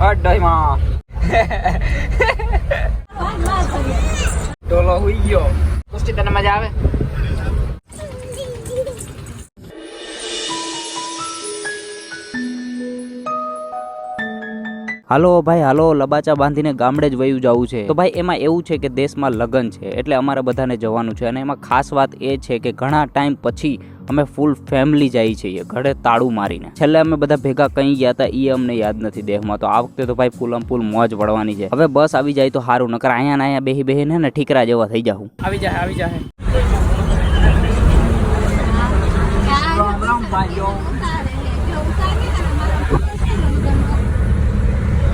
અડ્ડાઈમાં ટોલો હુઈ ગયો. પુષ્ટિ તને મજા આવે? હાલો ભાઈ હાલો, લબાચા બાંધીને ગામડે જ વયું જવું છે. તો ભાઈ એમાં એવું છે કે દેશમાં લગ્ન છે એટલે અમારે બધાને જવાનું છે. અને એમાં ખાસ વાત એ છે કે ઘણા ટાઈમ પછી અમે ફૂલ ફેમિલી જઈએ છીએ ઘરે તાળું મારીને. છેલ્લે અમે બધા ભેગા કઈ ગયા હતા એ અમને યાદ નથી દેહમાં. તો આ વખતે તો ભાઈ ફૂલ મોજ વળવાની છે. હવે બસ આવી જાય તો સારું, નકર અહીંયા ને અહીંયા બેહી ને ઠીકરા જેવા થઈ જાઉં. આવી જાય રામ ભાઈઓ.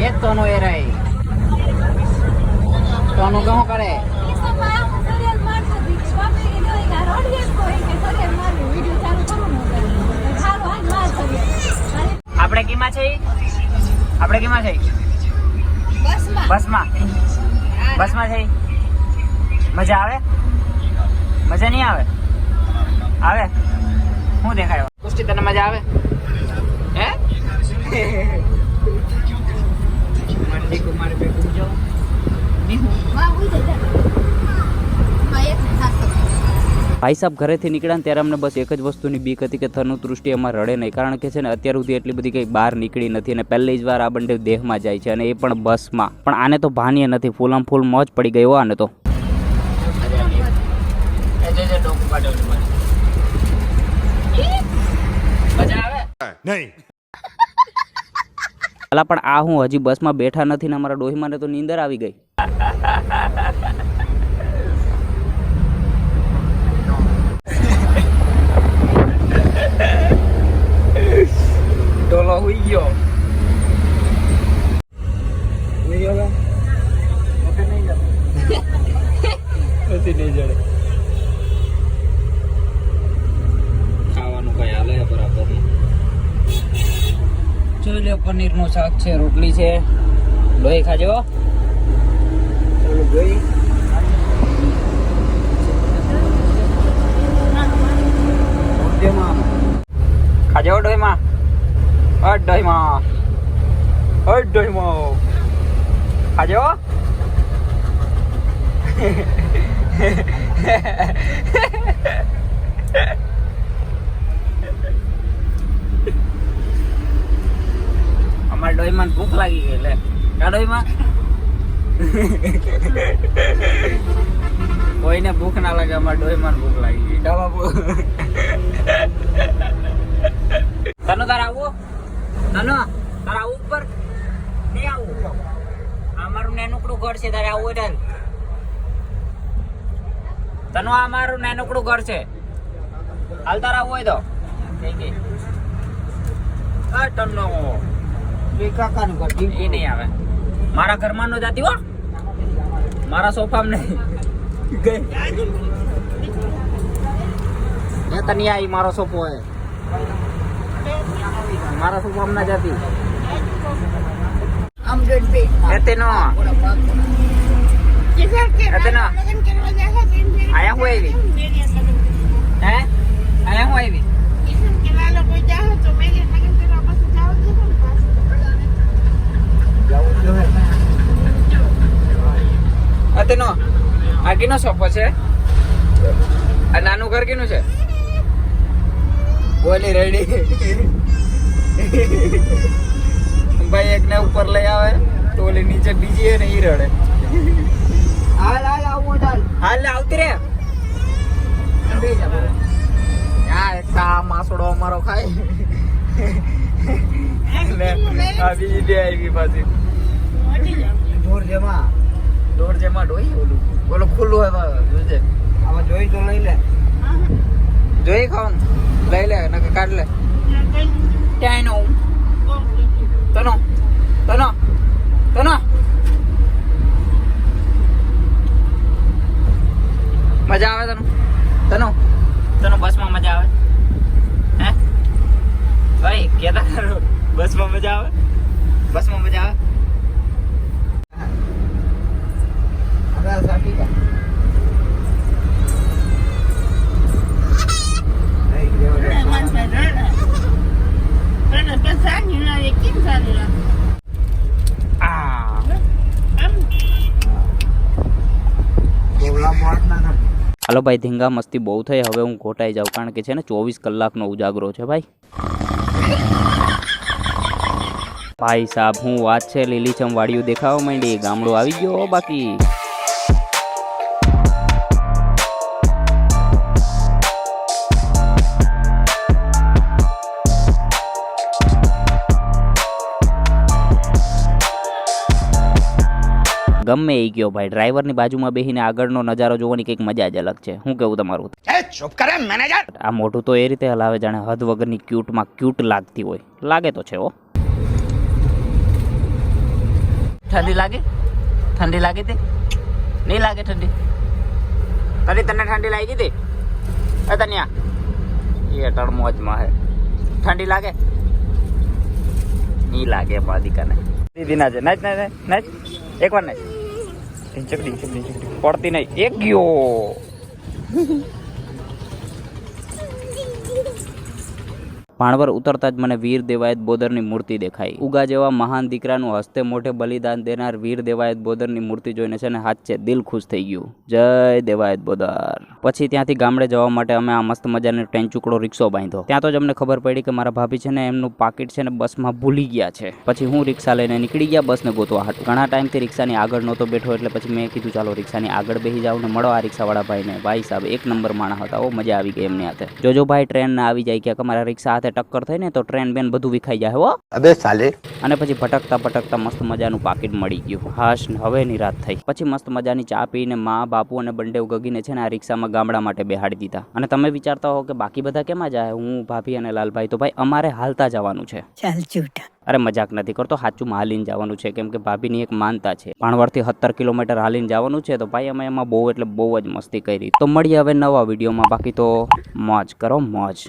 એક તોનો એ રહી તોનો કહો કરે આપણે કીમાં છે બસમાં છે. મજા આવે? મજા નહીં આવે? આવે શું દેખાય? પુષ્ટિ તને મજા આવે? હે ભાઈ સાહેબ ઘરેથી નીકળ્યા ને ત્યારે અમને બસ એક જ વસ્તુની બીક હતી કે થનું તૃષ્ટિ એમાં રડે નહીં. કારણ કે છે ને અત્યાર સુધી એટલી બધી કંઈ બહાર નીકળી નથી અને પહેલી જ વાર આ બંને દેહમાં જાય છે અને એ પણ બસમાં. પણ આને તો ભાનીએ નથી, ફૂલ મોજ પડી ગઈ હો આને તો. અલા પણ આ હું હજી બસમાં બેઠા નથી ને અમારા ડોહીમાને તો નીંદર આવી ગઈ. ટોલો હુઈ ગયો. ખાવાનું કઈ હાલે બરાબર. જોઈ લે, પનીર નું શાક છે, રોટલી છે. લોહી ખાજો. ખાજો ડોહીમાં. ખાજો. અમારા ડોહીમાં ભૂખ લાગી ગઈ. લે ડોહીમાં કોઈને ભૂખ ના લાગે, અમારા ડોહીમાં ભૂખ લાગી ગઈ. તનો તારે આવું? તનો તારે આવું ઉપર નહીં આવું? અમારું નાનકડું ઘર છે, તારે આવું એટલે તનો અમારું નાનકડું ઘર છે. હાલ તારે આવું હોય તો તનો કાકાનું ઘર એ નહીં આવે. મારા ઘરમાં નો જાતી હો, મારા સોફામાં નહીં. તનિયા ઈ મારો સોફો હે, મારા સોફામાં ના જાતી. એતેનો આયા હું આવી? હે આયા હું આવી? અતેનો આ કિનો સોફો છે? આ નાનું ઘર કિનું છે? બોલી રેડી. ભાઈ એક ને ઉપર લઈ આવે તો ઓલી નીચે બીજી હે ને ઈ રડે. હાલ આવતી રે. આ માસડો અમારો ખાય. આ બીજી બે આવી પાછી. ડોર જેમાં ડોઈ ઓલું ખુલ્લું હોય જોજે. આમાં જોઈ તો લઈ લે. જોઈ ખાવ લઈ લે નકે કાઢ લે. ક્યાંય નો તનો મજા આવે? તનો બસમાં મજા આવે? હે ભાઈ કેતા કરો, બસમાં મજા આવે? બસમાં મજા આવે? Pero હાલો ભાઈ, ધીંગા મસ્તી બહુ થઈ, હવે હું ઘોટાઈ જાઉં, કારણ કે છે ને 24 કલાકનો ઉજાગરો છે ભાઈ. ભાઈ સાહેબ, હું વાત છે, લીલીછમ વાડીઓ દેખાવા માંડી, ગામડું આવી ગયો બાકી. ગમે એ ગયો ભાઈ, ડ્રાઈવરની બાજુમાં બેસીને આગળનો નજારો જોવાની કંઈક મજા જ અલગ છે. શું કેવું તમારું? આ મોઢું તો એ રીતે હલાવે જાણે હદ વગરની ક્યુટમાં ક્યુટ લાગતી હોય. લાગે તો છે હો. ઠંડી લાગે? ઠંડી લાગી હતી? નહીં લાગે ઠંડી? તને ઠંડી લાગી હતી? તન્યા એ અટળ મોજમાં હે. ઠંડી લાગે? નહીં લાગે બાદિકાને. દીદી ના છે. નાચ નાચ નાચ, એક વાર નાચ. ચકડી પડતી નહીં. એક ગયો. ભાણવર ઉતરતા જ મને વીર દેવાયત બોદરની મૂર્તિ દેખાઈ. ઉગા જેવા મહાન દીકરાનું હસ્તે મોઢે બલિદાન દેનાર વીર દેવાયત બોદરની મૂર્તિ જોઈને છે ને સાચે દિલ ખુશ થઈ ગયું. જય દેવાયત બોદર. પછી ત્યાંથી ગામડે જવા માટે અમે આ મસ્ત મજાનો ટેન્ચુકડો રિક્ષો બાંધ્યો. ત્યાં તો જ અમને ખબર પડી કે મારા ભાભી છે ને એમનું પાકીટ છે ને બસમાં ભૂલી ગયા છે. પછી હું રિક્ષા લઈને નીકળી ગયા બસને ગોતવા હાટું. ઘણા ટાઈમથી રિક્ષાની આગળ નહોતો બેઠો, એટલે પછી મેં કીધું ચાલો રિક્ષાની આગળ બેસી જાવ ને મળો આ રિક્ષાવાળા ભાઈને. ભાઈ સાહેબ એક નંબર માણસ હતા. મજા આવી ગઈ એમની હાથે. જોજો ભાઈ, ટ્રેન ના આવી જાય કે અમારા રિક્ષા હાથે ટક્કર થઈ ને તો ટ્રેન બેન બધું વિખાઈ જાય હો. અબે સાલે. અને પછી ભટકતા મસ્ત મજાનું પાકીટ મળી ગયું. હાશ, હવે ની રાત થઈ. પછી મસ્ત મજાની ચા પીને મા બાપુ અને બંડેવ ગગીને છે ને આ રિક્ષામાં ગામડા માટે બેહાડી દીધા. અને તમે વિચારતા હો કે બાકી બધા કેમાં જાય, હું ભાભી અને લાલભાઈ, તો ભાઈ અમારે હાલતા જવાનું છે. ચાલ જૂઠા. અરે મજાક નથી કરતો, સાચું હાલીને જવાનું છે, કેમ કે ભાભીની એક માનતા છે. ભાણવરથી 17 કિલોમીટર હાલીને જવાનું છે. તો ભાઈ અમે એમાં બહુ એટલે બહુ જ મસ્તી કરી. તો મળીએ હવે નવા વિડીયોમાં. બાકી તો મોજ કરો, મોજ.